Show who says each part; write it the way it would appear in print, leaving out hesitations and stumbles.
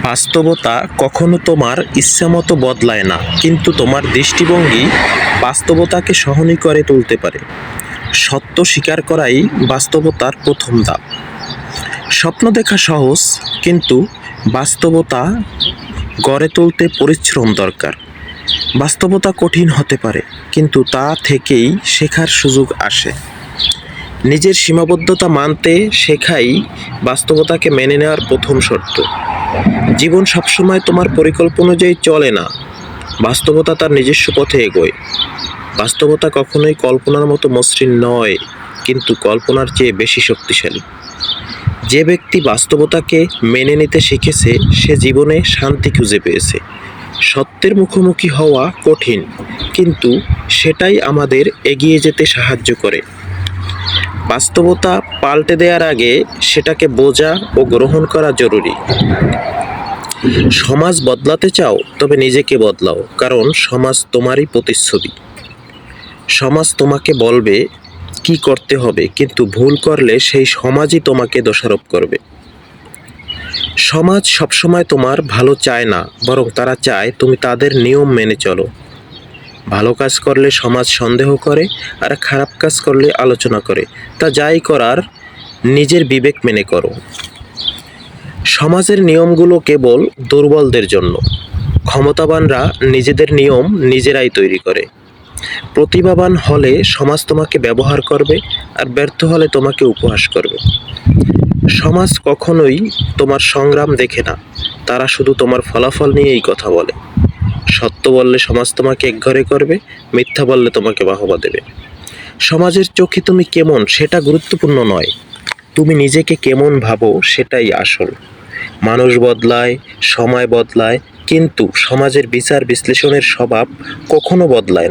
Speaker 1: বাস্তবতা কখনো তোমার ইচ্ছামতো বদলায় না, কিন্তু তোমার দৃষ্টিভঙ্গি বাস্তবতাকে সহনীয় করে তুলতে পারে। সত্য স্বীকার করাই বাস্তবতার প্রথম ধাপ। স্বপ্ন দেখা সহজ, কিন্তু বাস্তবতা গড়ে তুলতে পরিশ্রম দরকার। বাস্তবতা কঠিন হতে পারে, কিন্তু তা থেকেই শেখার সুযোগ আসে। নিজের সীমাবদ্ধতা মানতে শেখাই বাস্তবতাকে মেনে নেওয়ার প্রথম শর্ত। জীবন সবসময় তোমার পরিকল্পনা অনুযায়ী চলে না, বাস্তবতা তার নিজস্ব পথে এগোয়। বাস্তবতা কখনোই কল্পনার মতো মসৃণ নয়, কিন্তু কল্পনার চেয়ে বেশি শক্তিশালী। যে ব্যক্তি বাস্তবতাকে মেনে নিতে শিখেছে, সে জীবনে শান্তি খুঁজে পেয়েছে। সত্যের মুখোমুখি হওয়া কঠিন, কিন্তু সেটাই আমাদের এগিয়ে যেতে সাহায্য করে। বাস্তবতা পাল্টে দেওয়ার আগে সেটাকে বোঝা ও গ্রহণ করা জরুরি। সমাজ বদলাতে চাও, তবে নিজেকে বদলাও, কারণ সমাজ তোমারই প্রতিচ্ছবি। সমাজ তোমাকে বলবে কি করতে হবে, কিন্তু ভুল করলে সেই সমাজই তোমাকে দোষারোপ করবে। সমাজ সবসময় তোমার ভালো চায় না, বরং তারা চায় তুমি তাদের নিয়ম মেনে চলো। ভালো কাজ করলে সমাজ সন্দেহ করে, আর খারাপ কাজ করলে আলোচনা করে। তা যাই করার, নিজের বিবেক মেনে করো। সমাজের নিয়মগুলো কেবল দুর্বলদের জন্য। ক্ষমতাবানরা নিজেদের নিয়ম নিজেরাই তৈরি করে। প্রতিভাবান হলে সমাজ তোমাকে ব্যবহার করবে, আর ব্যর্থ হলে তোমাকে উপহাস করবে। সমাজ কখনোই তোমার সংগ্রাম দেখে না, তারা শুধু তোমার ফলাফল নিয়েই কথা বলে। সত্য বললে সমাজ তোমাকে একঘরে করবে, মিথ্যা বললে তোমাকে বাহবা দেবে। সমাজের চোখে তুমি কেমন সেটা গুরুত্বপূর্ণ নয়, তুমি নিজেকে কেমন ভাবো সেটাই আসল। মানুষ বদলায়, সময় বদলায়, কিন্তু সমাজের বিচার বিশ্লেষণের স্বভাব কখনো বদলায় না।